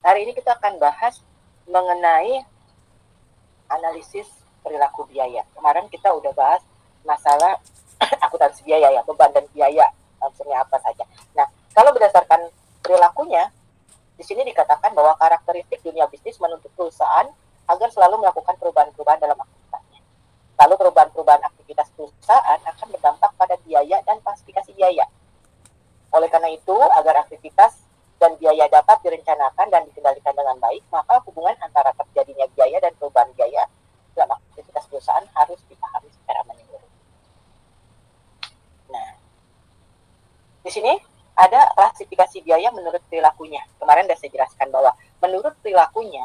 Hari ini kita akan bahas mengenai analisis perilaku biaya. Kemarin kita udah bahas masalah akuntansi biaya ya, beban dan biaya, maksudnya apa saja. Nah, kalau berdasarkan perilakunya, di sini dikatakan bahwa karakteristik dunia bisnis menuntut perusahaan agar selalu melakukan perubahan-perubahan dalam aktivitasnya. Lalu perubahan-perubahan aktivitas perusahaan akan berdampak pada biaya dan klasifikasi biaya. Oleh karena itu, agar aktivitas dan biaya dapat direncanakan dan dikendalikan dengan baik, maka hubungan antara terjadinya biaya dan perubahan biaya dalam aktivitas perusahaan harus dipahami secara menyeluruh. Nah, di sini ada klasifikasi biaya menurut perilakunya. Kemarin sudah saya jelaskan bahwa menurut perilakunya,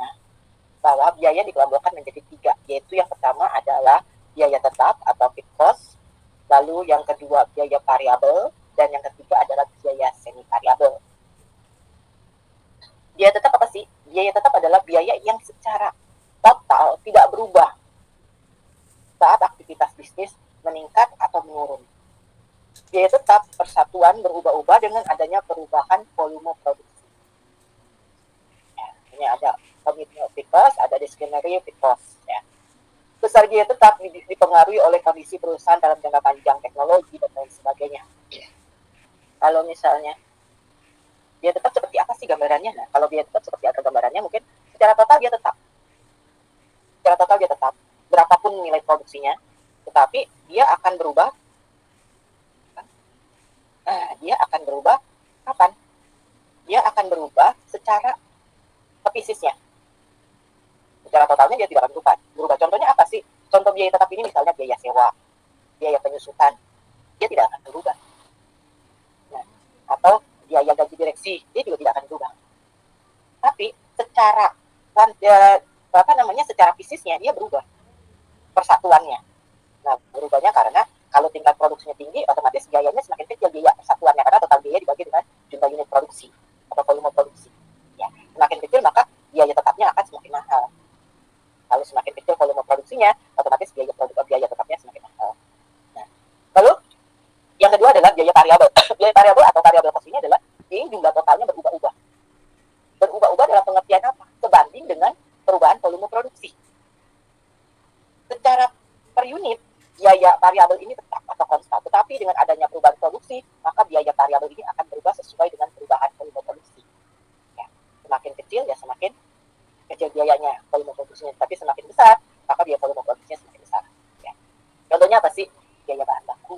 bahwa biaya dikelompokkan menjadi 3, yaitu yang pertama adalah biaya tetap atau fixed cost, lalu yang kedua biaya variabel, dan yang ketiga adalah biaya semi variabel. Biaya tetap apa sih? Biaya tetap adalah biaya yang secara total tidak berubah saat aktivitas bisnis meningkat atau menurun. Biaya tetap persatuan berubah-ubah dengan adanya perubahan volume produksi. Ya, ini ada commitment fixed cost, ada discretionary fixed cost. Ya. Besar biaya tetap dipengaruhi oleh kondisi perusahaan dalam jangka panjang, teknologi, dan lain sebagainya. Kalau misalnya biaya tetap seperti apa sih gambarannya? Nah, kalau biaya tetap seperti apa gambarannya, mungkin secara total dia tetap. Secara total dia tetap. Berapapun nilai produksinya, tetapi dia akan berubah. Dia akan berubah kapan? Dia akan berubah secara pisisnya. Secara totalnya dia tidak akan berubah. Contohnya apa sih? Contoh biaya tetap ini misalnya biaya sewa, biaya penyusutan. Dia tidak akan berubah. Nah, atau biaya gaji direksi, dia juga tidak akan berubah. Tapi secara secara fisisnya dia berubah persatuannya. Nah, berubahnya karena kalau tingkat produksinya tinggi, otomatis biayanya semakin kecil biaya persatuannya, karena total biaya dibagi dengan jumlah unit produksi atau volume produksi. Ya, semakin kecil maka biaya tetapnya akan semakin mahal. Kalau semakin kecil volume produksinya, otomatis biaya tetapnya semakin mahal. Nah, lalu yang kedua adalah biaya variabel. Biaya variabel atau variabel cost ini adalah jumlah totalnya berubah-ubah. Berubah-ubah dalam pengertian apa? Sebanding dengan perubahan volume produksi. Secara per unit, biaya variabel ini tetap atau konstan. Tetapi dengan adanya perubahan produksi, maka biaya variabel ini akan berubah sesuai dengan perubahan volume produksi. Ya, semakin kecil, ya semakin kecil biayanya, volume produksinya. Tapi semakin besar, maka biaya volume produksinya semakin besar. Ya. Contohnya apa sih? Biaya bahan baku,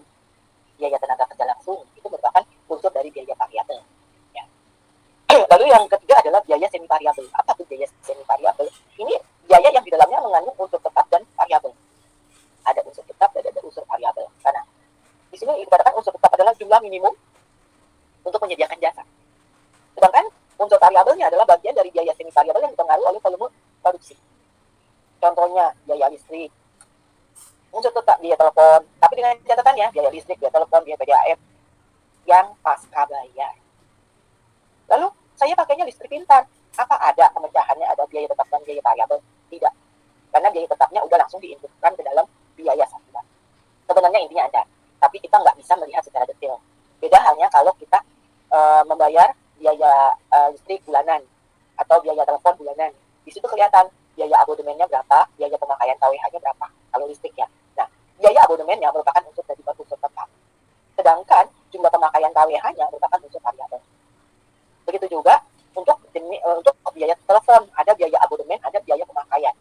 biaya tenaga kerja langsung, itu merupakan unsur dari biaya variabel. Ya. Lalu yang ketiga adalah biaya semi variabel. Apa tuh biaya semi variabel? Ini biaya yang di dalamnya mengandung unsur tetap dan variabel. Ada unsur tetap dan ada unsur variabel. Karena di sini dikatakan unsur tetap adalah jumlah minimum untuk menyediakan jasa. Sedangkan unsur variabelnya adalah bagian dari biaya semi variabel yang dipengaruhi oleh volume produksi. Contohnya biaya listrik. Unsur tetap biaya telepon, tapi dengan catatannya biaya listrik, biaya telepon, biaya PDAM yang pasca bayar. Lalu saya pakainya listrik pintar. Apa ada pemecahannya, ada biaya tetap dan biaya variabel? Tidak. Karena biaya tetapnya udah langsung diinputkan ke dalam biaya satuan. Sebenarnya intinya ada, tapi kita nggak bisa melihat secara detail. Beda halnya kalau kita membayar biaya listrik bulanan atau biaya telepon bulanan. Di situ kelihatan biaya abonemennya berapa, biaya pemakaian KWH-nya berapa, kalau listrik ya. Nah, biaya abonemennya merupakan unsur dari unsur tetap. Sedangkan jumlah pemakaian KWH-nya merupakan unsur variabel. Begitu juga untuk biaya telepon, ada biaya abonemen, ada biaya pemakaian.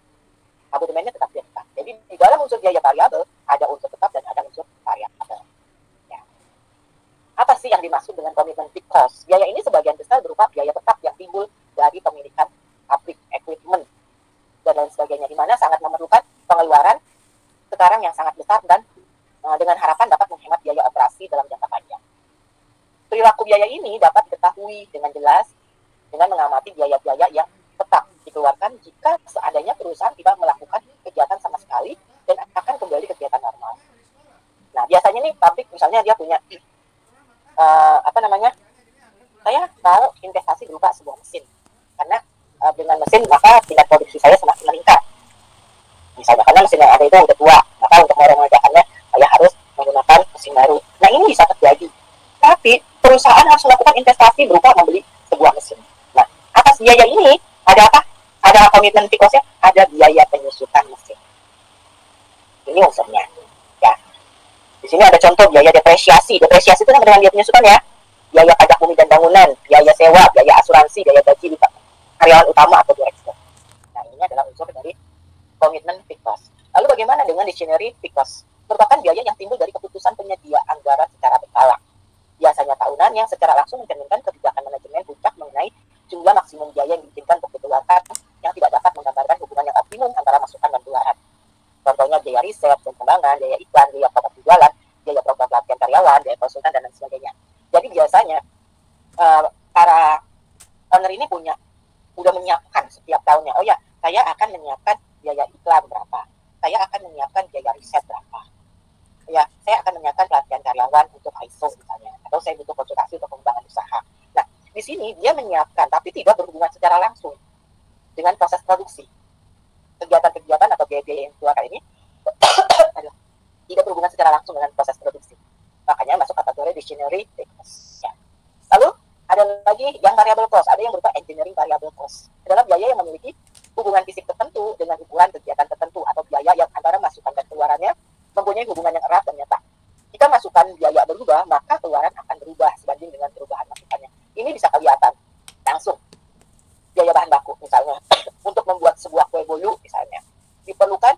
Abonemennya tetap tetap. Jadi di dalam unsur biaya variabel ada unsur tetap dan ada unsur variabel. Ya. Apa sih yang dimaksud dengan commitment fixed cost? Biaya ini sebagian besar berupa biaya tetap yang timbul dari pemilikan pabrik, equipment, dan lain sebagainya, di mana sangat memerlukan pengeluaran sekarang yang sangat besar dan dengan harapan dapat menghemat biaya operasi dalam jangka panjang. Perilaku biaya ini dapat diketahui dengan jelas dengan mengamati biaya-biaya yang tetap dikeluarkan jika seandainya perusahaan tidak melakukan kegiatan sama sekali dan akan kembali ke kegiatan normal. Nah, biasanya nih pabrik misalnya dia punya saya mau investasi berupa sebuah mesin, karena dengan mesin maka tingkat produksi saya semakin meningkat. Misalnya karena mesin yang ada itu udah tua, maka untuk mengerjakannya saya harus menggunakan mesin baru. Nah, ini bisa terjadi. Tapi perusahaan harus melakukan investasi berupa membeli sebuah mesin. Nah, atas biaya ini Ada apa? Ada komitmen fixed cost-nya, ada biaya penyusutan mesin. Ini unsurnya. Ya. Di sini ada contoh biaya depresiasi. Depresiasi itu sama dengan biaya penyusutan ya. Biaya pajak bumi dan bangunan, biaya sewa, biaya asuransi, biaya gaji karyawan utama atau direktur. Nah, ini adalah unsur dari komitmen fixed cost. Lalu bagaimana dengan dictionary fixed cost? Merupakan biaya yang timbul dari keputusan penyedia anggaran secara berkala. Biasanya tahunan yang secara langsung mencerminkan kebijakan manajemen puncak mengenai jumlah maksimum biaya yang diizinkan untuk dikeluarkan yang tidak dapat menggambarkan hubungan yang optimum antara masukan dan keluaran. Contohnya biaya riset dan pengembangan, biaya iklan, biaya promosi jualan, biaya program pelatihan karyawan, biaya konsultan, dan lain sebagainya. Jadi biasanya para owner ini udah menyiapkan setiap tahunnya. Oh ya, saya akan menyiapkan biaya iklan berapa, saya akan menyiapkan biaya riset berapa, ya saya akan menyiapkan pelatihan karyawan untuk ISO misalnya, atau saya butuh konsultasi untuk pengembangan usaha. Nah, di sini dia menyiapkan tapi tidak berhubungan secara langsung dengan proses produksi. Kegiatan-kegiatan atau biaya-biaya yang keluar ini tidak berhubungan secara langsung dengan proses produksi. Makanya masuk kategori dictionary cost. Ya. Lalu ada lagi yang variable cost, ada yang berupa engineering variable cost. Adalah biaya yang memiliki hubungan fisik tertentu dengan ukuran kegiatan tertentu atau biaya yang antara masukan dan keluarannya mempunyai hubungan yang erat dan nyata. Jika masukan biaya berubah, maka keluaran akan berubah sebanding dengan perubahan masukannya. Ini bisa kelihatan langsung. Biaya bahan baku misalnya untuk membuat sebuah kue bolu misalnya diperlukan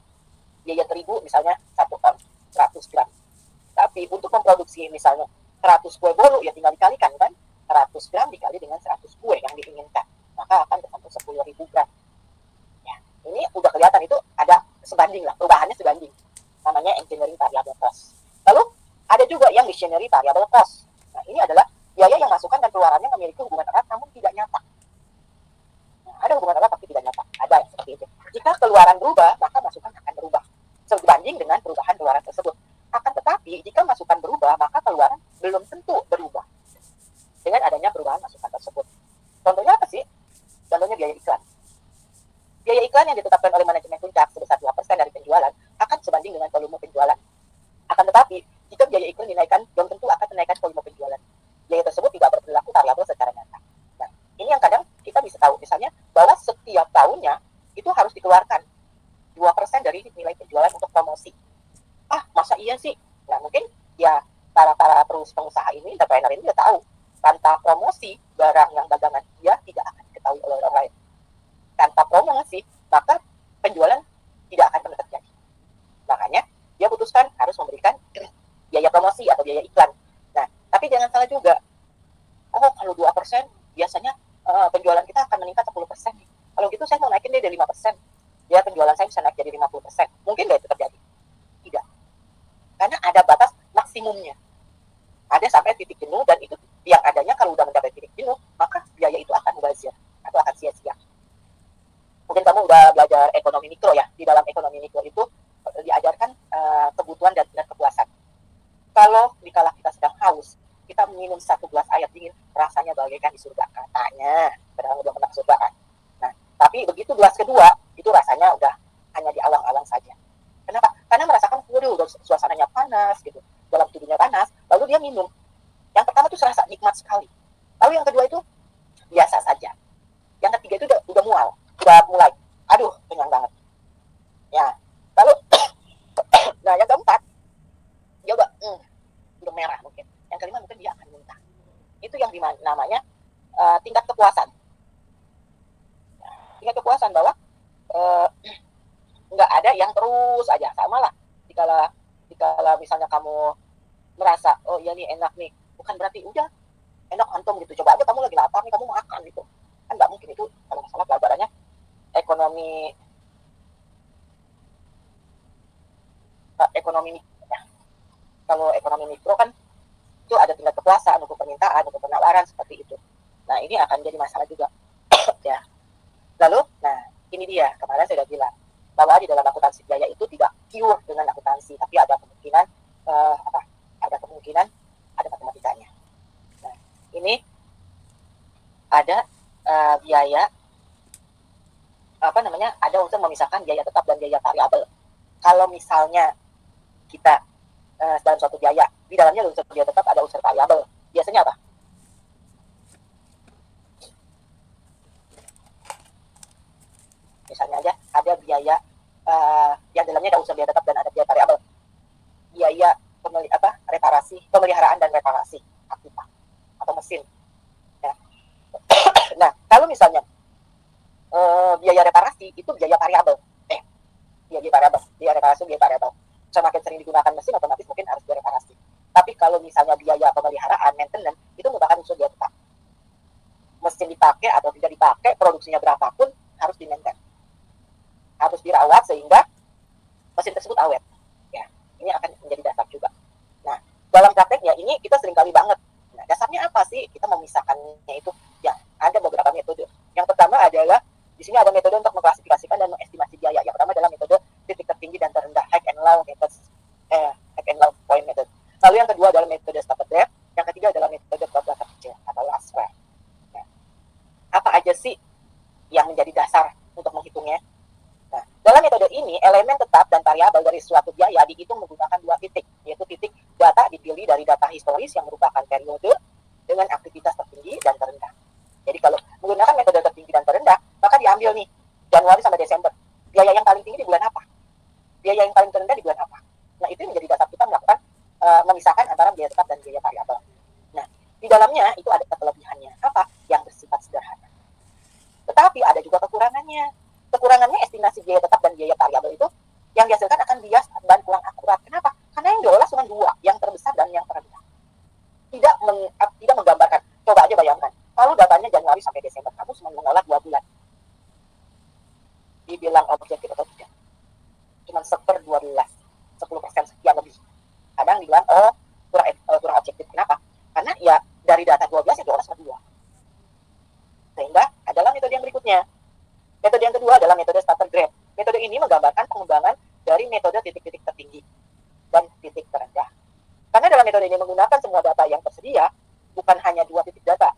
biaya terigu misalnya 1 ton 100 gram. Tapi untuk memproduksi misalnya 100 kue bolu ya tinggal dikalikan kan, 100 gram dikali dengan 100 kue yang diinginkan, maka akan bertambah 10.000 gram. Ya, ini udah kelihatan itu ada sebanding lah, perubahannya sebanding. Namanya engineering variable cost. Lalu ada juga yang dictionary variable cost. Nah, ini adalah biaya yang masukan dan keluarannya memiliki hubungan erat namun tidak nyata. Nah, ada hubungan erat tapi tidak nyata. Ada yang seperti itu. Jika keluaran berubah, maka masukan akan berubah sebanding dengan perubahan keluaran tersebut. Akan tetapi jika masukan berubah, maka keluaran belum tentu berubah dengan adanya perubahan masukan tersebut. Contohnya apa sih? Contohnya biaya iklan. Biaya iklan yang ditetapkan oleh manajemen puncak sebesar 2% dari penjualan akan sebanding dengan volume penjualan. Akan tetapi, jika biaya iklan dinaikkan, belum tentu akan menaikkan volume penjualan. Biaya tersebut tidak berperilaku variabel secara nyata. Nah, ini yang kadang kita bisa tahu, misalnya, bahwa setiap tahunnya itu harus dikeluarkan 2% dari nilai penjualan untuk promosi. Ah, masa iya sih? Nah, mungkin ya para pengusaha ini, entrepreneur ini udah tahu, tanpa promosi barang yang dagangan dia tidak akan diketahui oleh orang lain. Tanpa promosi, maka penjualan tidak akan pernah terjadi. Makanya dia putuskan harus memberikan biaya promosi atau biaya iklan. Nah, tapi jangan salah juga. Oh, kalau 2% biasanya penjualan kita akan meningkat 10%. Kalau gitu saya mau naikin deh dari 5%. Ya, penjualan saya bisa naik jadi 50%. Mungkin nggak itu terjadi? Tidak. Karena ada batas maksimumnya. Ada sampai titik jenuh, dan itu yang adanya kalau udah mencapai titik jenuh, maka biaya itu akan mubazir atau akan sia-sia. Mungkin kamu udah belajar ekonomi mikro ya. Di dalam ekonomi mikro itu diajarkan kebutuhan dan kepuasan. Kalau dikala kita sedang haus, kita minum 1 gelas air dingin, rasanya bagaikan di surga katanya. Padahal udah pernah ke surga kan. Nah, tapi begitu gelas kedua, itu rasanya udah hanya di awang-awang saja. Kenapa? Karena merasakan, waduh, suasananya panas gitu, dalam tubuhnya panas, lalu dia minum. Yang pertama itu serasa nikmat sekali. Lalu yang kedua itu biasa saja. Yang ketiga itu udah mual, udah mulai, aduh, kenyang banget. Ya, lalu, nah yang keempat, dia udah merah mungkin. Yang kelima mungkin dia akan muntah. Itu yang namanya tingkat kepuasan. Tingkat kepuasan bahwa nggak ada yang terus aja, sama lah. Dikala misalnya kamu merasa, oh iya nih enak nih, bukan berarti udah enak antum gitu. Coba aja kamu lagi lapar nih, kamu makan gitu. Kan nggak mungkin itu, kalau nggak salah pelajarannya ekonomi mikro ya. Kalau ekonomi mikro kan itu ada tingkat kepuasan untuk permintaan, untuk penawaran seperti itu. Nah, ini akan jadi masalah juga. Ya. Lalu, nah ini dia, kemarin saya sudah bilang bahwa di dalam akuntansi biaya itu tidak pure dengan akuntansi, tapi ada kemungkinan ada matematikanya. Nah, ini ada biaya ada unsur memisahkan biaya tetap dan biaya variabel. Kalau misalnya kita dalam suatu biaya, di dalamnya unsur biaya tetap, ada unsur variabel. Biasanya apa? misalnya aja ada biaya yang dalamnya ada unsur biaya tetap dan ada biaya variabel. Biaya reparasi, pemeliharaan dan reparasi aktiva atau mesin. Ya. Nah, kalau misalnya biaya reparasi itu biaya variabel. Biaya reparasi biaya variabel. Semakin sering digunakan mesin otomatis mungkin harus direparasi. Tapi kalau misalnya biaya pemeliharaan, maintenance itu merupakan unsur biaya tetap. Mesin dipakai atau tidak dipakai, produksinya berapapun harus di-maintain. Harus dirawat sehingga mesin tersebut awet. Ya, ini akan menjadi dasar juga. Nah, dalam prakteknya ini kita seringkali banget. Nah, dasarnya apa sih? Kita memisahkannya itu. Ya, ada beberapa metode. Yang pertama adalah di sini ada metode untuk mengklasifikasikan dan mengestimasi biaya. Yang pertama adalah metode titik tertinggi dan terendah, high and low point method. Lalu yang kedua adalah metode starter depth. Yang ketiga adalah metode problem terkecil atau last square. Nah, apa aja sih yang menjadi dasar untuk menghitungnya? Nah, dalam metode ini, elemen tetap dan variabel dari suatu biaya dihitung menggunakan dua titik, yaitu titik data dipilih dari data historis yang merupakan periode dengan aktivitas tertinggi dan terendah. Jadi kalau menggunakan metode tertinggi dan terendah, maka diambil nih Januari sampai Desember. Biaya yang paling tinggi di bulan apa? Biaya yang paling terendah di bulan apa? Nah, itu menjadi dasar kita melakukan memisahkan antara biaya tetap dan biaya variabel. Nah, di dalamnya itu ada kelebihannya. Apa? Yang bersifat sederhana. Tetapi ada juga kekurangannya. Kekurangannya estimasi biaya tetap dan biaya variabel itu yang dihasilkan akan bias dan kurang akurat. Kenapa? Karena yang diolah cuma dua, yang terbesar dan yang terendah. Tidak menggambarkan. Coba aja bayangkan, kalau datanya Januari sampai Desember, kamu cuma mengolah 2 bulan. Dibilang objektif atau tidak? Cuma 1/12, 10% sekian lebih. Kadang dibilang, kurang objektif. Kenapa? Karena ya dari data 12 ya diolah cuma 2. Sehingga adalah metode yang berikutnya. Metode yang kedua adalah metode starter graph. Metode ini menggambarkan pengembangan dari metode titik-titik tertinggi dan titik terendah. Karena dalam metode ini menggunakan semua data yang tersedia, bukan hanya 2 titik data.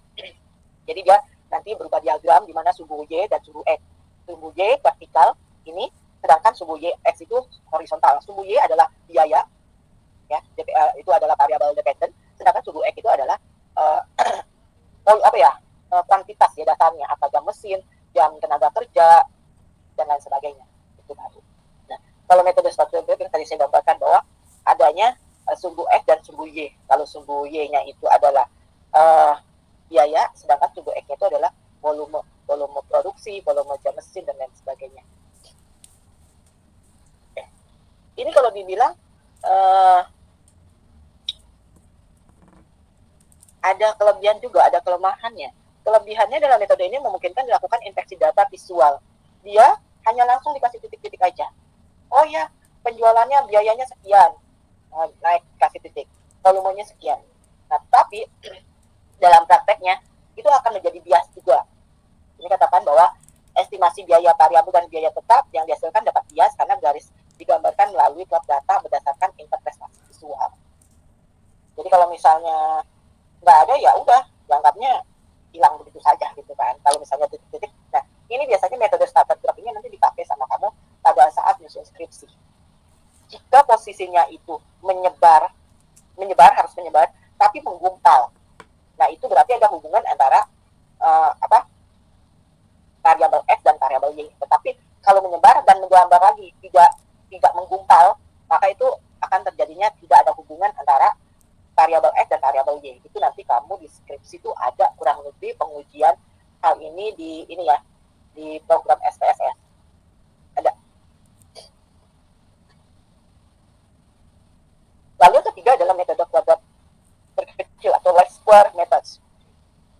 Jadi dia nanti berupa diagram di mana sumbu Y dan sumbu X. Sumbu Y vertikal ini, sedangkan sumbu Y-X itu horizontal. Sumbu Y adalah biaya, ya, itu adalah variabel dependent, sedangkan sumbu X itu adalah kuantitas ya dasarnya, apa jam mesin, jam tenaga kerja, dan lain sebagainya. Itu baru. Nah, kalau metode starter graph yang tadi saya gambarkan bahwa adanya sumbu X dan sumbu Y. Kalau sumbu Y-nya itu adalah biaya, sedangkan sumbu X-nya itu adalah volume produksi, volume jam mesin, dan lain sebagainya. Ini kalau dibilang ada kelebihan juga, ada kelemahannya. Kelebihannya dalam metode ini memungkinkan dilakukan inspeksi data visual. Dia hanya langsung dikasih titik-titik aja. Oh ya, penjualannya biayanya sekian, naik kasih titik, volumenya sekian. Nah, tapi dalam prakteknya itu akan menjadi bias juga. Ini katakan bahwa estimasi biaya variabel dan biaya tetap yang dihasilkan dapat bias karena garis digambarkan melalui plot data berdasarkan interpretasi visual. Jadi kalau misalnya nggak ada, ya udah dianggapnya hilang begitu saja gitu kan. Kalau misalnya titik-titik, nah ini biasanya metode starter graph ini nanti dipakai sama kamu pada saat nyusun skripsi. Jika posisinya itu menyebar harus menyebar, tapi menggumpal. Nah itu berarti ada hubungan antara variabel X dan variabel Y. Tetapi kalau menyebar dan menggambar lagi tidak menggumpal, maka itu akan terjadinya tidak ada hubungan antara variabel X dan variabel Y. Itu nanti kamu di skripsi itu ada kurang lebih pengujian hal ini di program SPSS. Ada. Lalu yang ketiga adalah metode kuadrat terkecil atau least square methods.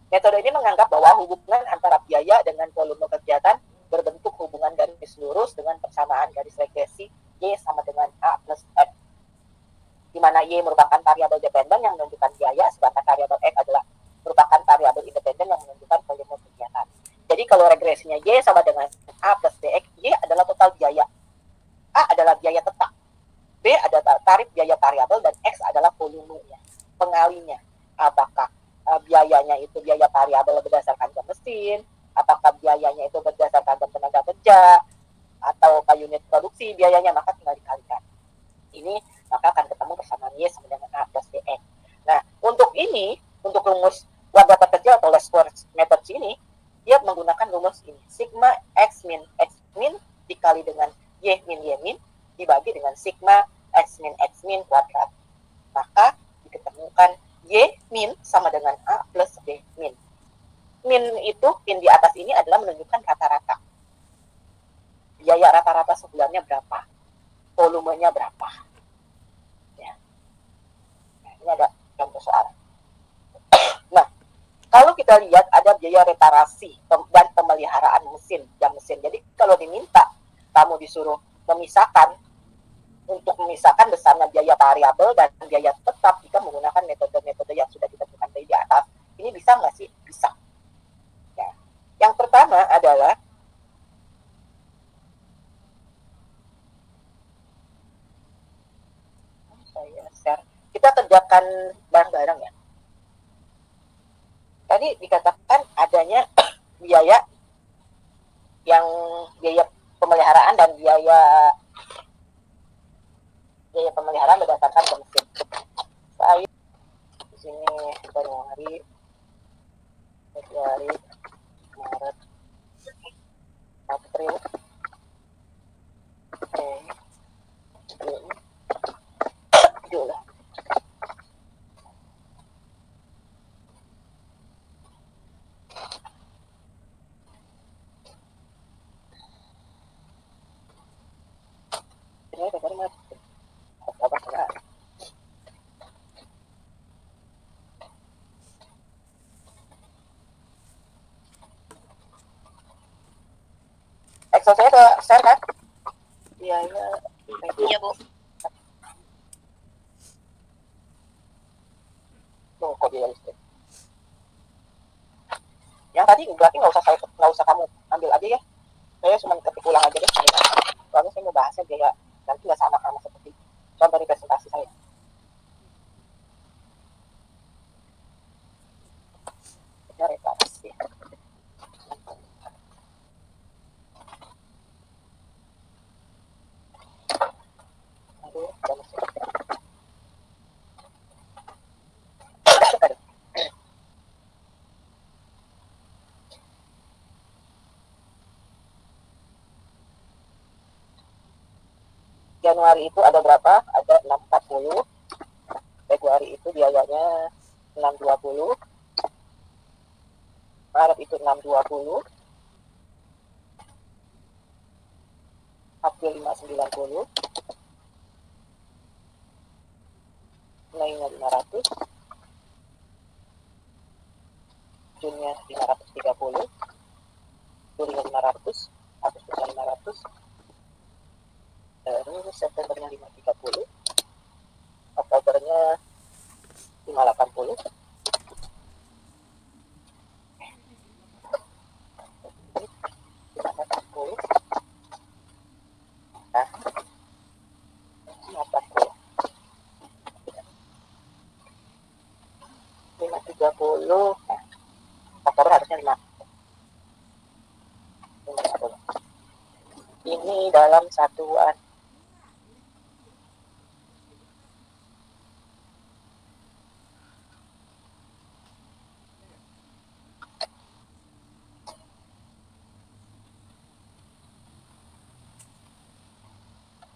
Metode ini menganggap bahwa hubungan antara biaya dengan volume kegiatan berbentuk hubungan garis lurus dengan persamaan garis regresi Y sama dengan A plus F. Di mana Y merupakan variabel dependen yang menunjukkan biaya, sedangkan variabel X adalah merupakan variabel independen yang menunjukkan volume kegiatan. Jadi kalau regresinya Y sama dengan A plus BX, Y adalah total biaya, A adalah biaya tetap, B adalah tarif biaya variabel, dan X adalah volumenya, pengalinya. Apakah biayanya itu biaya variabel berdasarkan jam mesin, apakah biayanya itu berdasarkan jam tenaga kerja, atau unit produksi biayanya, maka tinggal dikalikan. Ini maka akan ketemu persamaan Y sama dengan A plus BX. Nah, untuk rumus kuadrat terkecil atau least square method ini, dia menggunakan rumus ini, sigma X min dikali dengan Y min Y min dibagi dengan sigma X min kuadrat. Maka diketemukan Y min sama dengan A plus B min. Min itu, min di atas ini adalah menunjukkan rata-rata. Biaya rata-rata sebulannya berapa? Volumenya berapa? Ya. Nah, ini ada contoh soal. Nah, kalau kita lihat ada biaya reparasi dan pemeliharaan mesin, jam mesin. Jadi kalau diminta kamu disuruh memisahkan, untuk memisahkan besarnya biaya variabel dan biaya tetap jika menggunakan metode-metode yang sudah ditentukan di atas, ini bisa nggak sih? Bisa. Ya. Yang pertama adalah saya share. Kita kerjakan bareng-bareng ya. Tadi dikatakan adanya biaya yang biaya pemeliharaan dan biaya pemeliharaan berdasarkan jam mesin. Saya di sini Januari, Februari, Maret, April, Juni, Juli. Ini Februari, Maret, Oktober. Excel saya ke share kan? Iya, iya Bu. Tuh, kok dia listrik. Yang tadi berarti nggak usah kamu ambil aja ya. Saya cuma ketik ulang aja deh. Soalnya saya mau bahasnya biaya nanti nggak sama seperti contoh di presentasi saya. Ya, reparasi. Aduh, Januari itu ada berapa? Ada 640. Februari itu biayanya 620. Maret itu 620. April 590. Mei-nya 500. Juni-nya 530. Juli-nya 500. Agustusnya 500. Terus Septembernya 530, Oktobernya 580, nah, 540, 530, nah, Oktober harusnya 550. Ini dalam satuan.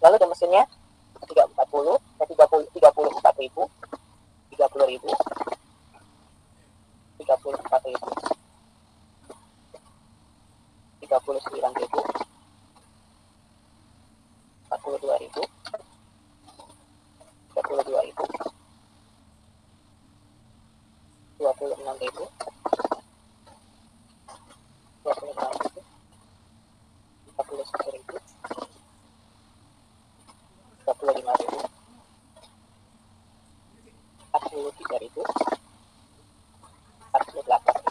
Lalu jam mesinnya 340, 34.000, 30.000, 34.000, 39.000, 42.000, 32.000, 26.000, 26.000, 41.000, 35.000, 43.000, 48.000.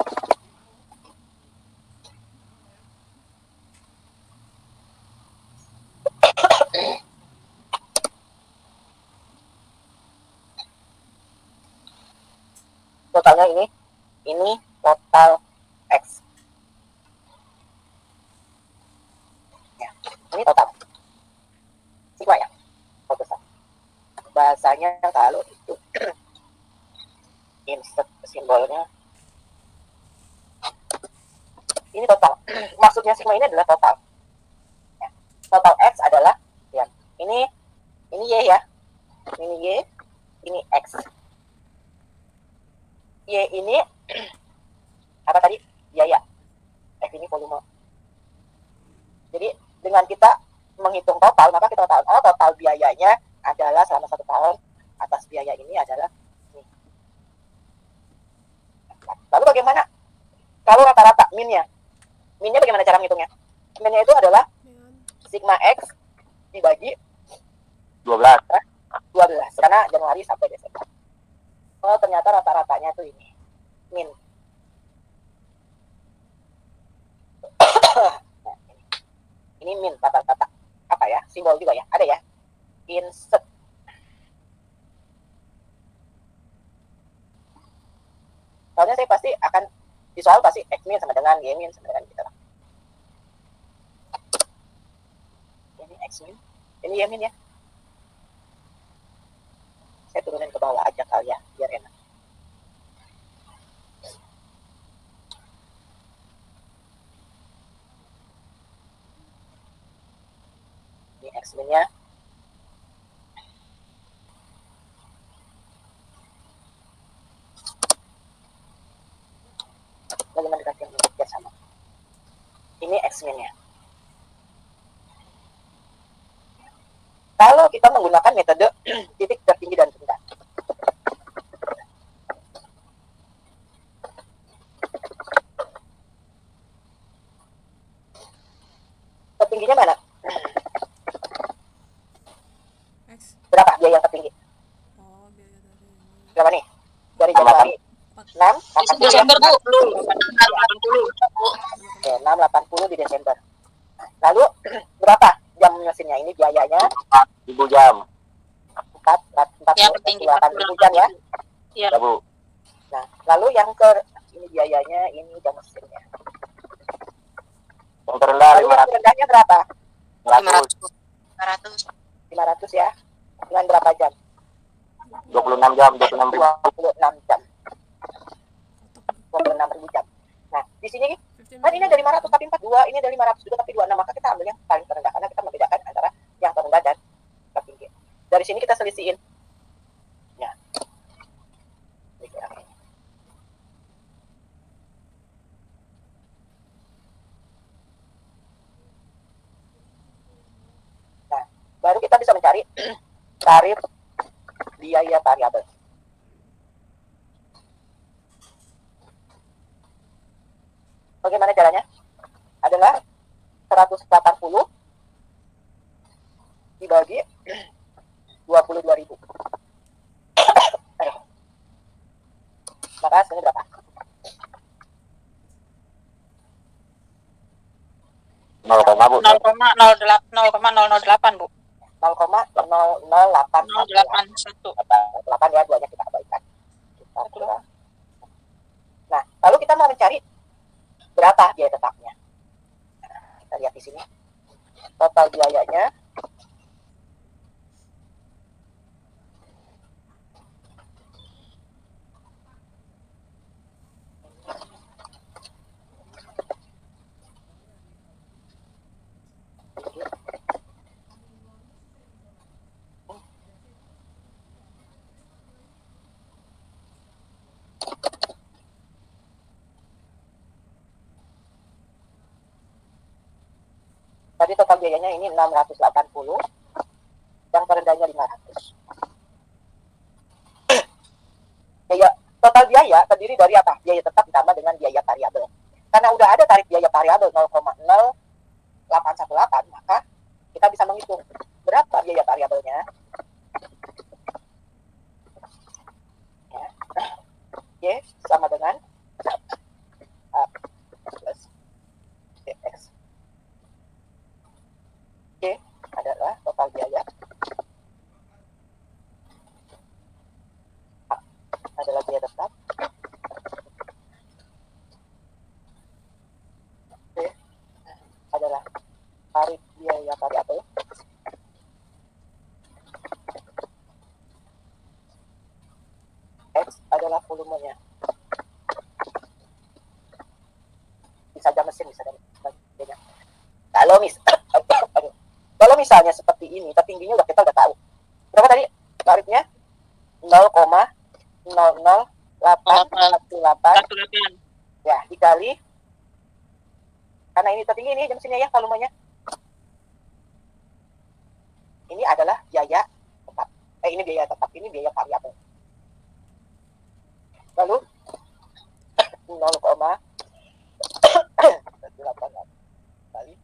Totalnya ini total X. Ya, ini total. Sigma ya, besar. Bahasanya kalau itu insert simbolnya ini total. Maksudnya sigma ini adalah total. Ya. total X adalah ya, ini Y ya, ini Y, ini X. Y ini apa tadi? Biaya. F ini volume. Jadi dengan kita menghitung total, maka kita tahu total biayanya adalah selama 1 tahun atas biaya ini adalah ini. Lalu bagaimana kalau rata-rata minnya? Minnya bagaimana cara menghitungnya? Minnya itu adalah sigma X dibagi 12 karena Januari sampai Desember. Oh, ternyata rata-ratanya tuh ini min. Nah, ini min rata-rata. Apa ya? Simbol juga ya? Ada ya? Insert. Soalnya saya pasti akan di soal pasti X min sama dengan Y min sama dengan gitu lah. Ini X min, ini Y min ya. Saya turunin ke bawah aja kali ya, biar enak. Ini X min-nya. Bagaimana dikasih biar sama. Ini X min-nya. Kalau kita menggunakan metode titik tertinggi dan rendah. Tertingginya mana? Berapa biaya yang tertinggi? Berapa nih? Dari Januari 6, Desember Bu. 80. Oke, 680 di Desember. Lalu berapa jam mesinnya? Ini biayanya 4.000 jam. 4.000 jam ya. Iya. Bu. Nah, lalu yang ini biayanya, ini jam mesinnya. Yang terendah Lalu yang terendahnya berapa? 500. 500 ya. Dengan berapa jam? 26 jam, 26.000. 26 jam. 26.000 jam. Nah, di sini kan ini ada 500 tapi 42, ini ada 500 juga tapi 26, maka kita ambil yang paling terendah karena kita membedakan antara yang terendah dan tertinggi. Dari sini kita selisihin. Ya. Nah, baru kita bisa mencari tarif biaya variabel. Bagaimana caranya? Adalah 180 dibagi 22.000. Maka hasilnya berapa? 0,008 Bu. 0,0081. 8 ya, duanya kita abaikan. Nah, lalu kita mau mencari berapa biaya tetapnya. Kita lihat di sini. Total biayanya tadi total biayanya ini 680, yang terendahnya 500. Biaya total biaya terdiri dari apa? Biaya tetap ditambah dengan biaya variabel. Karena udah ada tarif biaya variabel 0,0818, maka kita bisa menghitung berapa biaya variabelnya. Ya. Y sama dengan A plus X. Y adalah total biaya. A adalah biaya tetap. B adalah tarif biaya variabel. X adalah volumenya. Bisa jam mesin, bisa dan sebagainya. Kalau Kalau misalnya seperti ini, tertingginya kita udah tahu. Berapa tadi tarifnya? 0,00818 ya, dikali, karena ini tertinggi nih jam sini ya volumenya. Ini adalah biaya tetap. Ini biaya tetap, ini biaya variabel. Lalu 0,188 kali.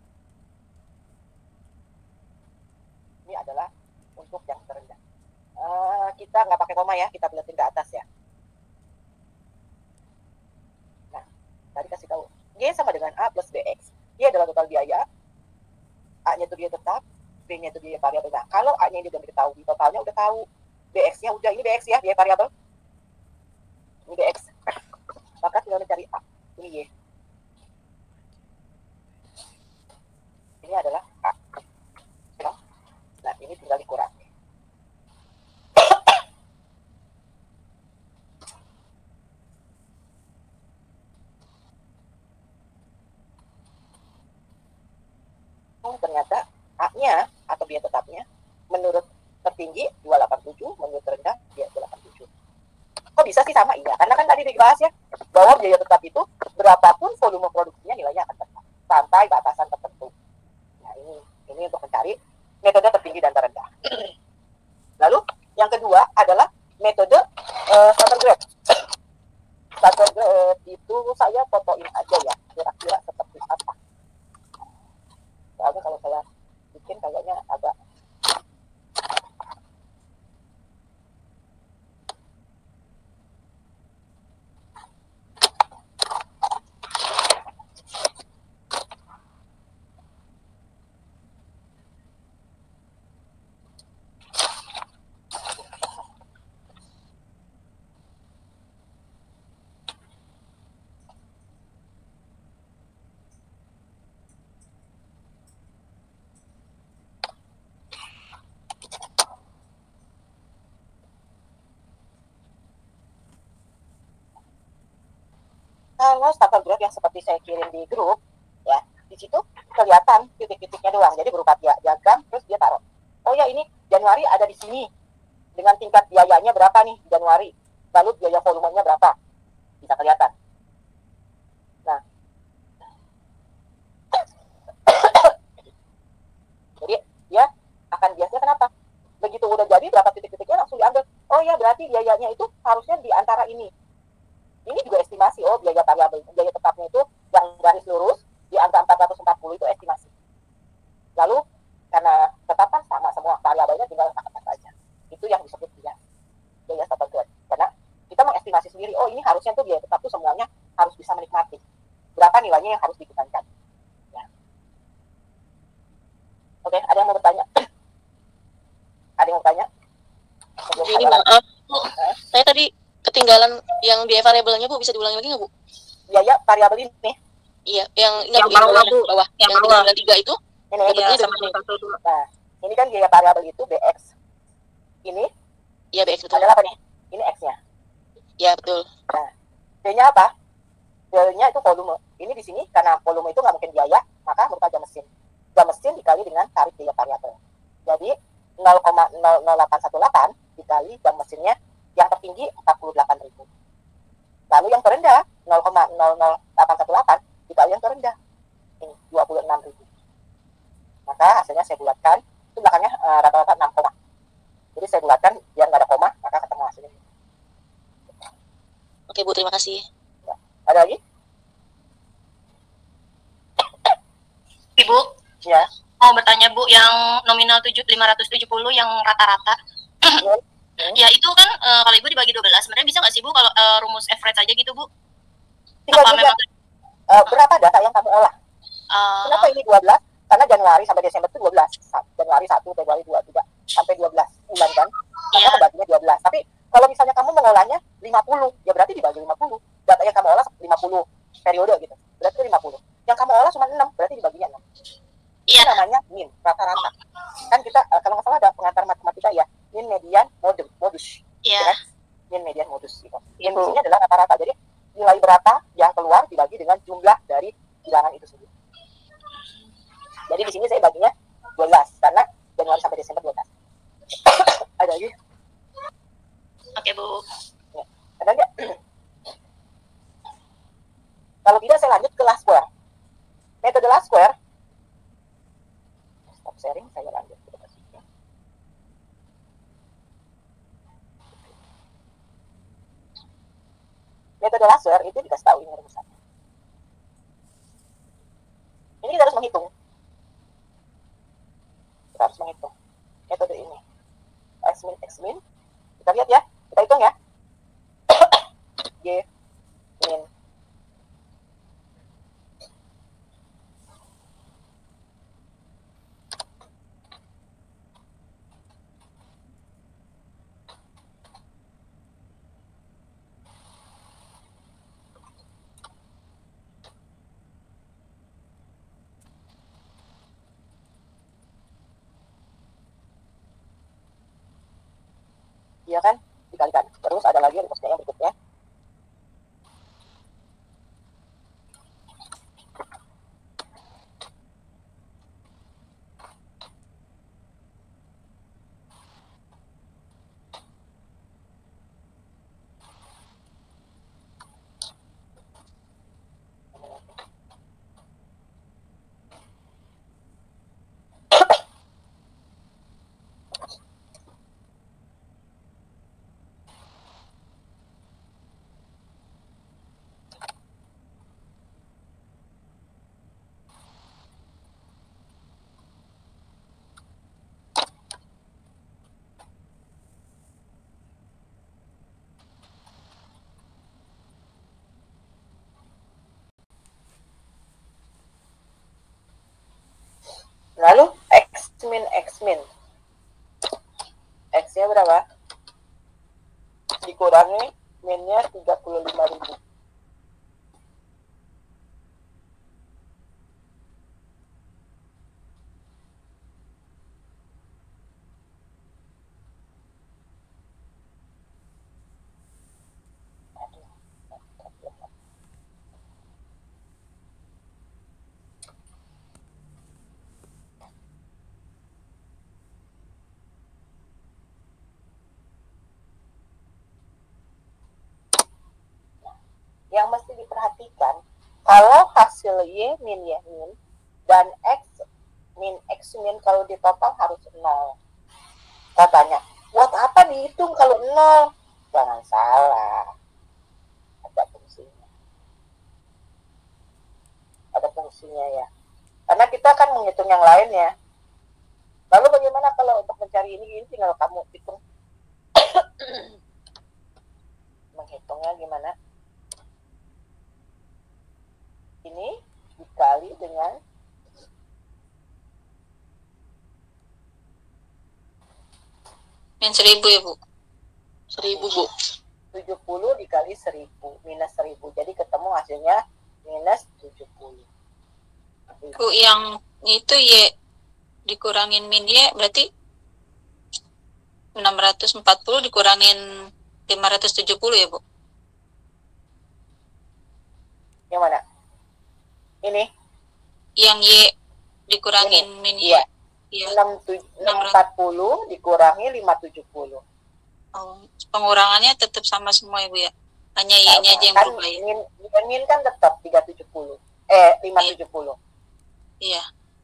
Ini adalah untuk yang terendah. Kita nggak pakai koma ya, kita buletin ke atas ya. Nah, tadi kasih tahu. G sama dengan A plus BX. Dia adalah total biaya. A-nya itu biaya tetap, B-nya itu biaya variabel. Nah, kalau A-nya ini udah diketahui, totalnya udah tahu. BX-nya udah, ini BX ya, biaya variabel. Ini BX. Maka tinggal mencari A. Ini Y. Ini adalah A. Nah, ini tinggal dikurangi. Ternyata A-nya atau biaya tetapnya menurut tertinggi 287, menurut terendah dia 287. Kok bisa sih sama? Iya, karena kan tadi dibahas ya bahwa biaya tetap itu berapapun volume produksinya nilainya akan tetap sampai batasan tertentu. Nah, ini untuk mencari metode tertinggi dan terendah. Lalu yang kedua adalah metode starter grade. Starter grade itu saya fotoin aja ya, kira-kira seperti apa. Soalnya kalau saya bikin kayaknya agak kalau starter graph yang seperti saya kirim di grup ya, di situ kelihatan titik-titiknya doang, jadi berupa diagram terus dia taruh, oh ya ini Januari ada di sini dengan tingkat biayanya berapa nih di Januari, lalu biaya volumenya berapa, bisa kelihatan. Nah, jadi dia akan biasanya kenapa begitu udah jadi berapa titik-titiknya langsung diambil, oh ya berarti biayanya itu harusnya di antara ini. Ini juga estimasi, oh biaya variabel, biaya tetapnya itu yang garis lurus di angka 440 itu estimasi. Lalu karena tetap kan sama semua, variabelnya tinggal angkat saja. Itu yang disebut biaya starter grade. Karena kita mengestimasi sendiri, oh ini harusnya tuh biaya tetap tuh semuanya harus bisa menikmati. Berapa nilainya yang harus dibebankan. Ya. Oke, ada yang mau bertanya? Ada yang mau bertanya? Jadi maaf, Bu. Saya tadi ketinggalan yang biaya variabelnya, Bu, bisa diulangi lagi nggak, Bu? Biaya variabel ini. Iya, yang Yang bawah, Bu. bawah. Yang Yang bawah. 393 itu. Ini Iya, sama satu. Nah, ini kan biaya variabel itu BX. Ini Iya, BX betul. adalah apa nih? Ini X-nya. Iya, betul. Nah, B-nya apa? B-nya itu volume. Ini di sini karena volume itu nggak mungkin biaya, maka berupa jam mesin. Jam mesin dikali dengan tarif biaya variabel. Jadi 0,00818 dikali jam mesinnya yang tertinggi 48.000. Lalu yang terendah 0,00818 dikali yang terendah ini 26.000. Maka hasilnya saya bulatkan, itu belakangnya rata-rata 6 koma. Jadi saya bulatkan biar nggak ada koma, maka ketemu hasilnya. Oke, Bu, terima kasih. Ya. Ada lagi? Ibu, Ya. mau bertanya Bu, yang nominal 570 yang rata-rata. Ya itu kan kalau Ibu dibagi 12, sebenarnya bisa nggak sih Bu kalau rumus average aja gitu Bu? Tinggal Apa juga, memang berapa data yang kamu olah? Kenapa ini 12? Karena Januari sampai Desember itu 12. Januari 1, Februari 2, 3, sampai 12 bulan kan? Maka Iya. kebaginya 12. Tapi kalau misalnya kamu mengolahnya 50, ya berarti dibagi 50. Data yang kamu olah 50 periode gitu. Berarti 50. Yang kamu olah cuma 6, berarti dibaginya 6. Itu Iya. namanya min, rata-rata. Kan kita, kalau nggak salah ada pengantar matematika ya, min, median, modus. Iya. Ya kan? Min, median, modus gitu. Min di sini adalah rata-rata. Jadi nilai berapa yang keluar dibagi dengan jumlah dari bilangan itu sendiri. Jadi di sini saya baginya 12 karena Januari sampai Desember 12. Ada lagi? Oke, Bu. Ya. Ada nggak? Kalau tidak saya lanjut ke last square. Metode last square. Stop sharing, saya lanjut. Metode last square itu dikasih tahu ini rumusannya. Ini kita harus menghitung. Kita harus menghitung metode ini. X min. Kita lihat ya. Kita hitung ya. Y min. Iya kan? Dikalikan. Terus ada lagi rumusnya yang berikutnya. Lalu X min. X-nya berapa? Dikurangi min-nya 35.000. Yang mesti diperhatikan, kalau hasil Y min dan X min kalau ditotal harus 0. Katanya, buat apa dihitung kalau 0? Jangan salah. Ada fungsinya. Ada fungsinya ya. Karena kita kan menghitung yang lain ya. Lalu bagaimana kalau untuk mencari ini tinggal kamu hitung. Menghitungnya gimana? Ini dikali dengan min 1000 ya, Bu. 1000, Bu. 70 dikali 1000 minus 1000. Jadi ketemu hasilnya minus 70. Bu, yang itu Y dikurangin min Y berarti 640 dikurangin 570 ya, Bu? Yang mana? Ini? Yang Y dikurangin Ini. min Y. Iya. Iya. 640 dikurangi 570. Oh, pengurangannya tetap sama semua ya, Bu ya? Hanya Y-nya aja yang kan berubah ya? min kan tetap 570. Iya.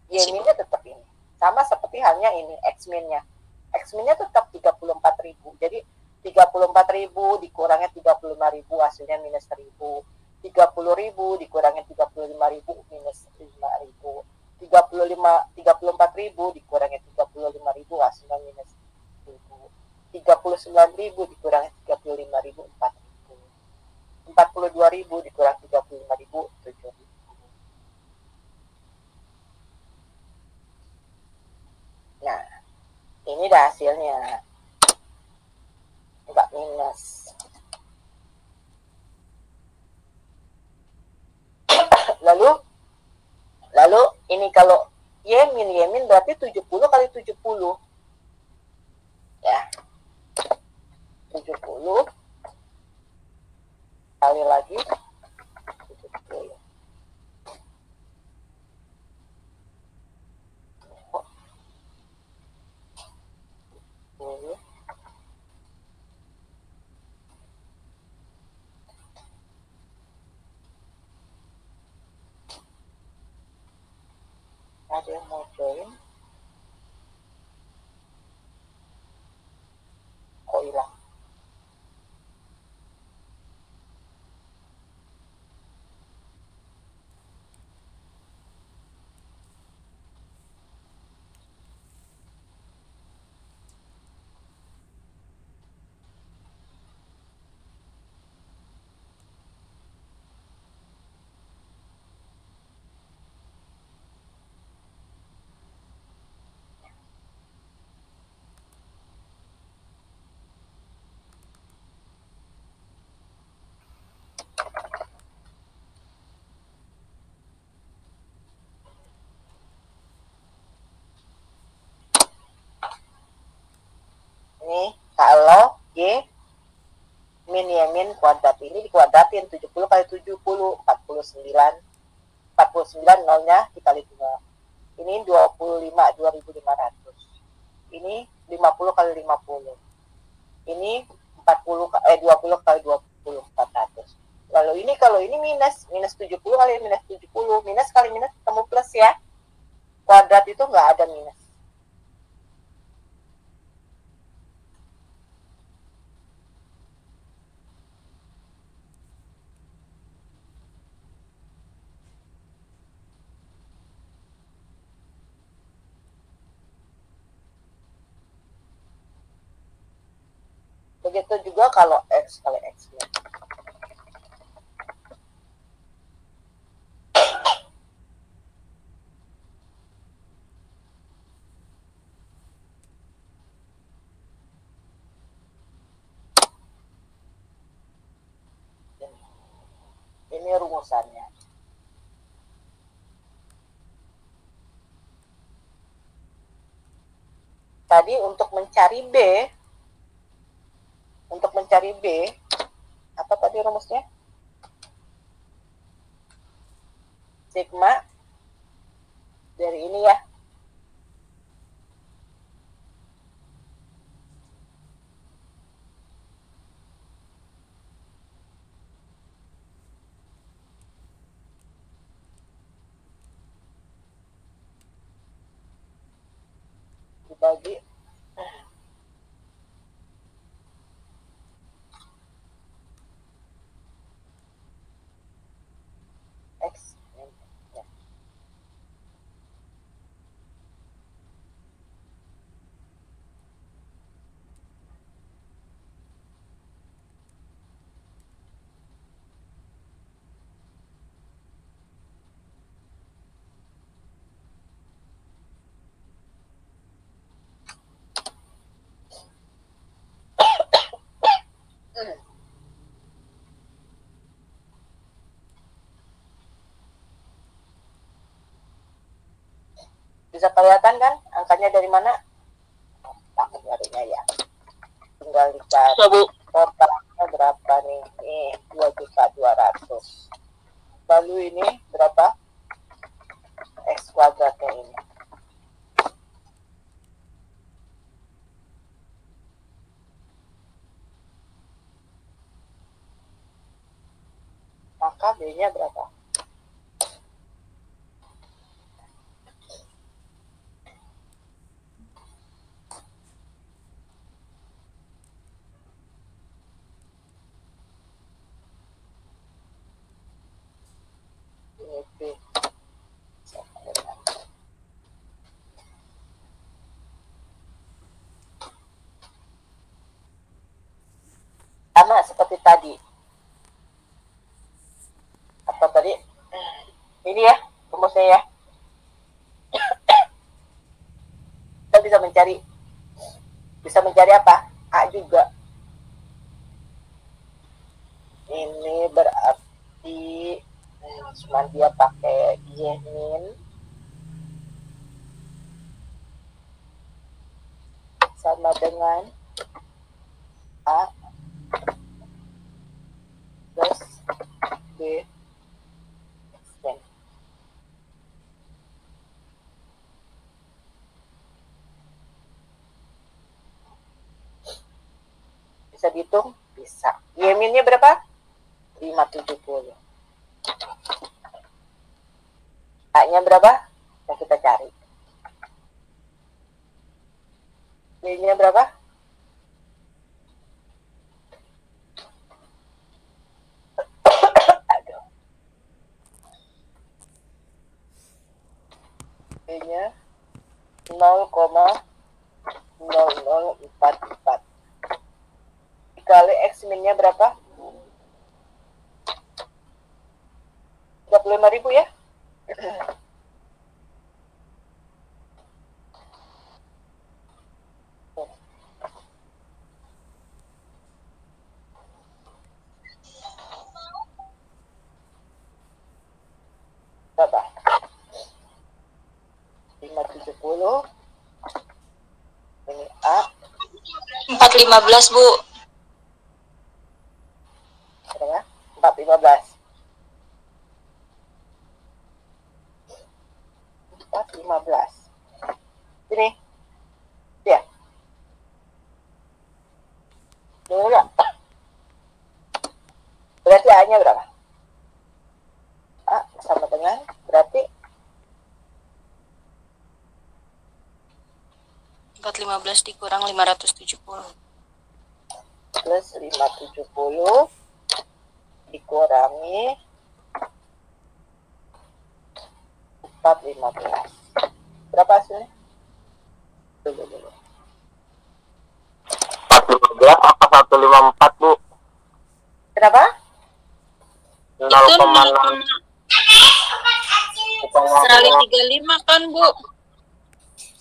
Y minnya tetap ini. Sama seperti halnya ini, X minnya. X minnya tetap 34.000. Jadi 34.000 dikurangi 35.000 hasilnya minus 1.000. 30.000 dikurangi 35.000 minus 5.000. 34.000 dikurangi 35.000 hasilnya minus 1.000. 39.000 dikurangi 35.000 4.000. 42.000 dikurangi 35.000 7.000. Nah, ini dah hasilnya. Enggak minus. Lalu ini kalau Y min berarti 70 kali 70. Ya. 70 kali lagi 70. mau join kok hilang. Ini kalau Y min Y min kuadrat ini dikuadratin 70 kali 70 49 nolnya dikali 2. Ini 25 2500. Ini 50 kali 50. Ini 20 kali 20 400. Lalu ini kalau ini minus 70 kali minus 70, minus kali minus ketemu plus ya. Kuadrat itu nggak ada minus. Begitu juga kalau X kali X min. Ini rumusannya. Tadi untuk mencari B, apa tadi rumusnya? Sigma dari ini ya. Dibagi X ya. Bisa kelihatan kan angkanya dari mana? Tak nyarinya ya. Tinggal dicari. Bu. Totalnya berapa nih? Nih 2.200.000. Lalu ini berapa? X kuadratnya ini. Maka B-nya berapa? Ini B. Sama seperti tadi. Apa tadi? Ini ya rumusnya ya. Kita bisa mencari apa? A juga. Ini berarti cuma dia pakai Y min sama dengan A plus B X. Bisa dihitung? Bisa. Y min-nya berapa? 570. A-nya berapa? Yang kita cari. B-nya berapa? Aduh. B-nya 0,0044. Dikali X min-nya berapa? 35.000 ya? Berapa? 570. Ini A. 415 Bu. Berapa? 415. 415. Ini. Ya. Ini enggak? Berarti A-nya berapa? A sama dengan berarti 415 dikurang 570. plus 570 dikurangi 415. Berapa hasilnya? Dulu. 415 apa 154 Bu? Kenapa? 0,6 Serali 35 kan Bu?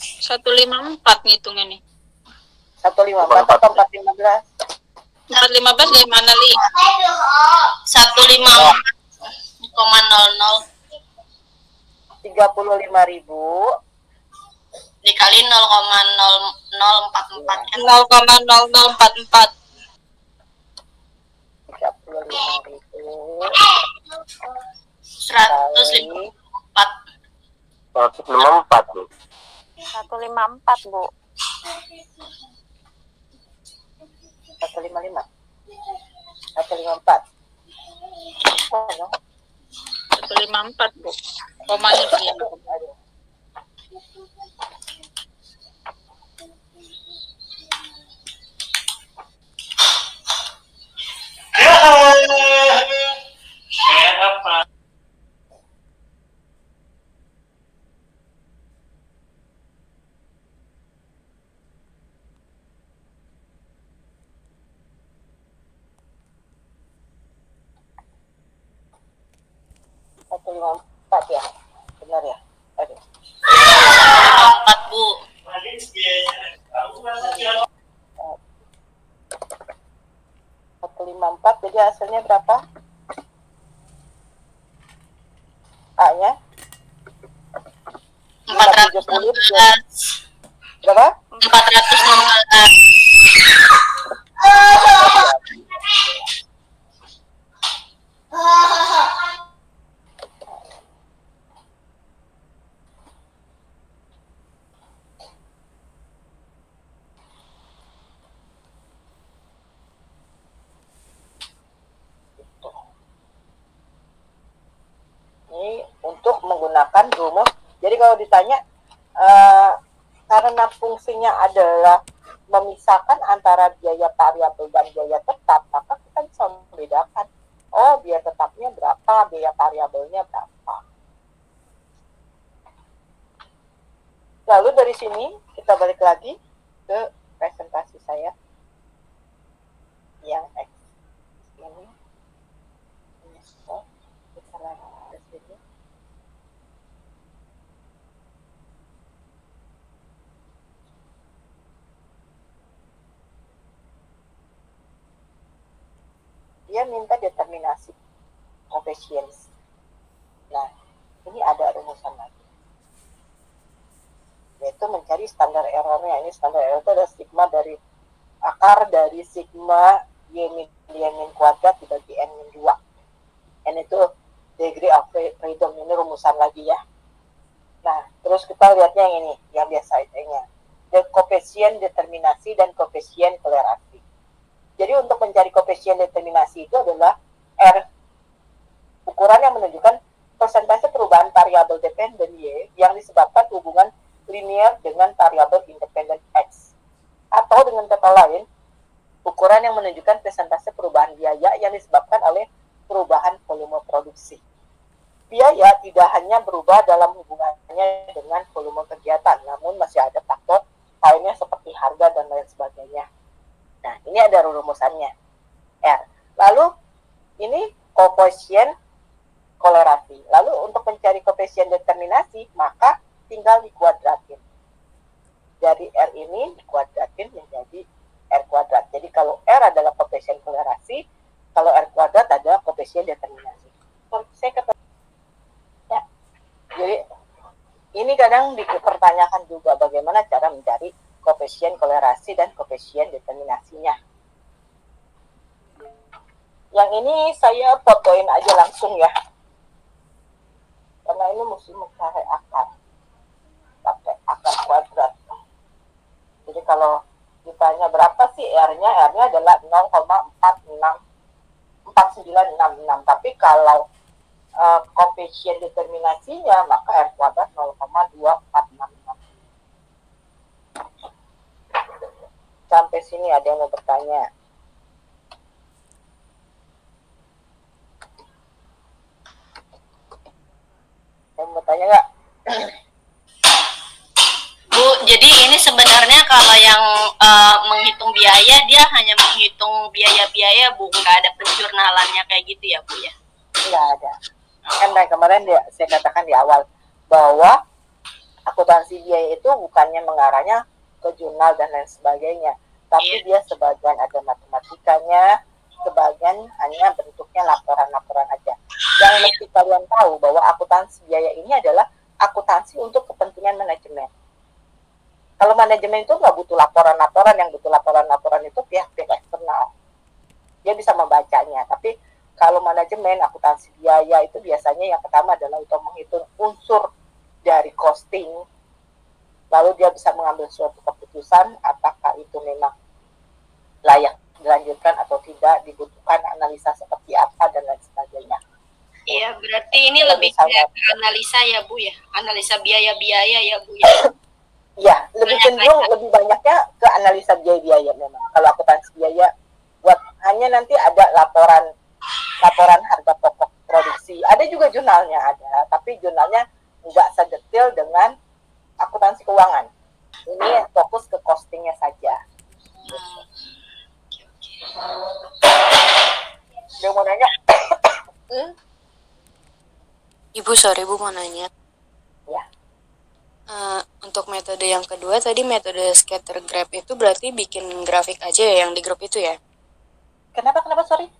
154 ngitungnya nih. 154 atau 415? 415 dari mana Li? 154,00 35.000 dikali 0,0044 kan? 0,0044. 35.000 154. 154 Bu. 154 Bu. 155. 154. Oh, no. 154 Bu. Komanya dia. Aduh. Satu lima empat ya, benar ya? Aduh. 154 Bu. 154, jadi hasilnya berapa? A-nya 416. berapa? 416. Ini untuk menggunakan rumus. Jadi kalau ditanya karena fungsinya adalah memisahkan antara biaya variabel dan biaya tetap, maka kita bisa membedakan. Oh, biaya tetapnya berapa, biaya variabelnya berapa. Lalu dari sini kita balik lagi ke presentasi saya yang X ini. Kita lagi ke sini. Dia minta determinasi coefficients. Nah, ini ada rumusan lagi, yaitu mencari standar errornya. Ini standar error itu adalah sigma dari akar dari sigma y min kuadrat dibagi n min 2. N itu degree of freedom, ini rumusan lagi ya. Nah, terus kita lihatnya yang ini, yang biasa itunya. Koefisien determinasi dan koefisien toleransi. Jadi untuk mencari koefisien determinasi itu adalah R, ukuran yang menunjukkan persentase perubahan variabel dependen Y yang disebabkan hubungan linear dengan variabel independen X. dengan kata lain, ukuran yang menunjukkan persentase perubahan biaya yang disebabkan oleh perubahan volume produksi. Biaya tidak hanya berubah dalam hubungannya dengan volume kegiatan, namun masih ada faktor lainnya seperti harga dan lain sebagainya. Nah, ini ada rumusannya. R. Lalu, ini koefisien kolerasi. Lalu, untuk mencari koefisien determinasi, maka tinggal dikuadratin. Dari R ini dikuadratin menjadi R kuadrat. Jadi, kalau R adalah koefisien kolerasi, kalau R kuadrat adalah koefisien determinasi. Saya kata ya. Jadi ini kadang dipertanyakan juga bagaimana cara mencari koefisien kolerasi dan koefisien determinasinya. Yang ini saya fotoin aja langsung ya, karena ini mesti mencari akar, pakai akar kuadrat. Jadi kalau ditanya berapa sih R-nya, R-nya adalah 0,4966. Tapi kalau koefisien determinasinya, maka R kuadrat 0,2466. Sampai sini ada yang mau bertanya? Yang mau bertanya nggak? Bu, jadi ini sebenarnya kalau yang menghitung biaya, dia hanya menghitung biaya-biaya, Bu, nggak ada penjurnalannya kayak gitu ya, Bu ya? Nggak ada. Kan dari kemarin saya katakan di awal bahwa akuntansi biaya itu bukannya mengarahnya ke jurnal dan lain sebagainya, tapi dia sebagian ada matematikanya, sebagian hanya bentuknya laporan-laporan aja. Yang mesti kalian tahu bahwa akuntansi biaya ini adalah akuntansi untuk kepentingan manajemen. Kalau manajemen itu nggak butuh laporan-laporan, yang butuh laporan-laporan itu pihak-pihak eksternal. Dia bisa membacanya, tapi kalau manajemen akuntansi biaya itu biasanya yang pertama adalah untuk menghitung unsur dari costing, lalu dia bisa mengambil suatu keputusan apakah itu memang layak dilanjutkan atau tidak, dibutuhkan analisa seperti apa dan lain sebagainya. Iya, berarti ini lebih ke analisa ya, Bu ya, analisa biaya-biaya ya, Bu ya. Iya, lebih cenderung lebih banyaknya ke analisa biaya-biaya memang. Kalau akuntansi biaya buat hanya nanti ada laporan harga pokok produksi. Ada juga jurnalnya ada, tapi jurnalnya nggak sedetail dengan akuntansi keuangan. Ini fokus ke costingnya saja. Dia mau nanya? Ibu, sorry Bu mau nanya. Ya. Untuk metode yang kedua tadi, metode scatter graph itu berarti bikin grafik aja ya yang di grup itu ya? Kenapa sorry?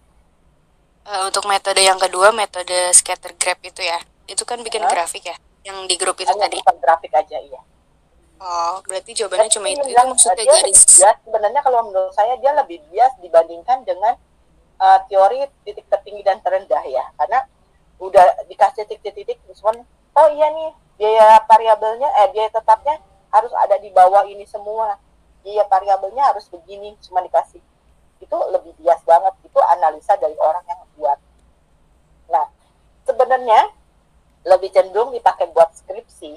Untuk metode yang kedua, metode scatter graph itu ya, itu kan bikin grafik ya, yang di grup itu hanya tadi. Grafik aja, iya. Oh, berarti jawabannya cuma itu maksudnya dia garis. Bias, sebenarnya kalau menurut saya dia lebih bias dibandingkan dengan teori titik tertinggi dan terendah ya, karena udah dikasih titik-titik terus oh iya nih biaya variabelnya biaya tetapnya harus ada di bawah ini semua, biaya variabelnya harus begini, cuma dikasih. Itu lebih bias banget, itu analisa dari orang yang buat. Nah, sebenarnya lebih cenderung dipakai buat skripsi.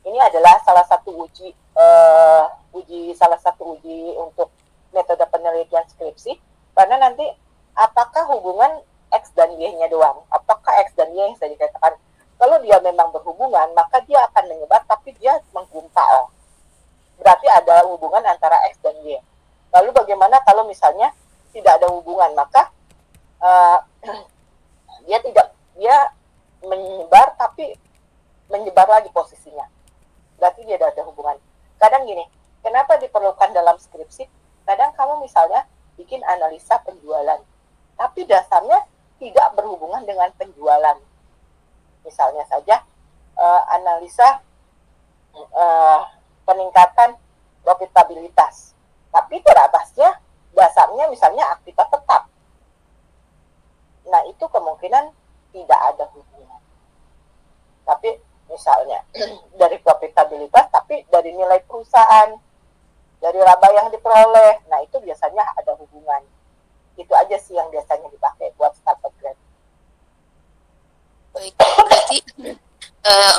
Ini adalah salah satu uji untuk metode penelitian skripsi, karena nanti apakah hubungan X dan Y-nya doang, apakah X dan Y yang saya dikatakan, kalau dia memang berhubungan, maka dia akan menyebar, tapi dia menggumpal. Berarti ada hubungan antara X dan Y. Lalu bagaimana kalau misalnya tidak ada hubungan, maka dia menyebar tapi menyebar lagi posisinya. Berarti dia tidak ada hubungan. Kadang gini, kenapa diperlukan dalam skripsi? Kadang kamu misalnya bikin analisa penjualan, tapi dasarnya tidak berhubungan dengan penjualan. Misalnya saja analisa peningkatan profitabilitas, tapi teratasnya dasarnya misalnya aktivitas tetap. Nah, itu kemungkinan tidak ada hubungan. Tapi misalnya dari profitabilitas, tapi dari nilai perusahaan, dari laba yang diperoleh, nah itu biasanya ada hubungan. Itu aja sih yang biasanya dipakai buat startup grade. Baik, berarti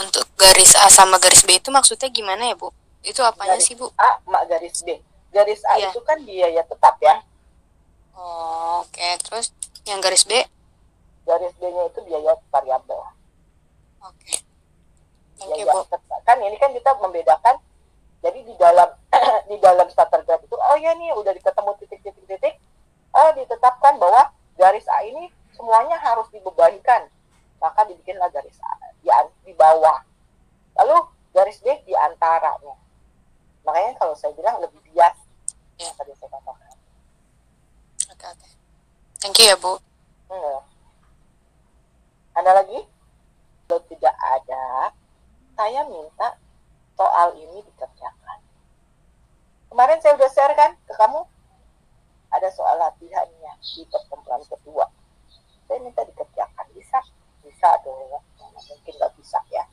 untuk garis A sama garis B itu maksudnya gimana ya Bu? Itu apanya Garis sih Bu? A sama garis B. garis A Iya. itu kan biaya tetap ya. Oh, oke. Terus yang garis B? Garis B-nya itu biaya variabel. Oke. Thank you, Biaya Bu. tetap. Kan ini kan kita membedakan. Jadi di dalam di dalam starter graph itu, oh ya nih udah ketemu titik-titik-titik, ditetapkan bahwa garis A ini semuanya harus dibebankan. Maka dibikinlah garis A di bawah. Lalu garis B di antaranya. Makanya kalau saya bilang lebih bias. Ya. Tadi saya katakan. Oke, oke. Thank you ya, Bu. Ada lagi? Kalau tidak ada, saya minta soal ini dikerjakan. Kemarin saya udah share kan ke kamu? Ada soal latihannya di pertemuan kedua. Saya minta dikerjakan. Bisa? Bisa dong. Mungkin nggak bisa ya.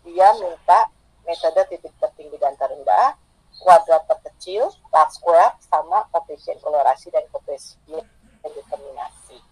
Dia minta metode titik tertinggi dan terendah, kuadrat terkecil, last square, sama koefisien kolorasi dan koefisien determinasi.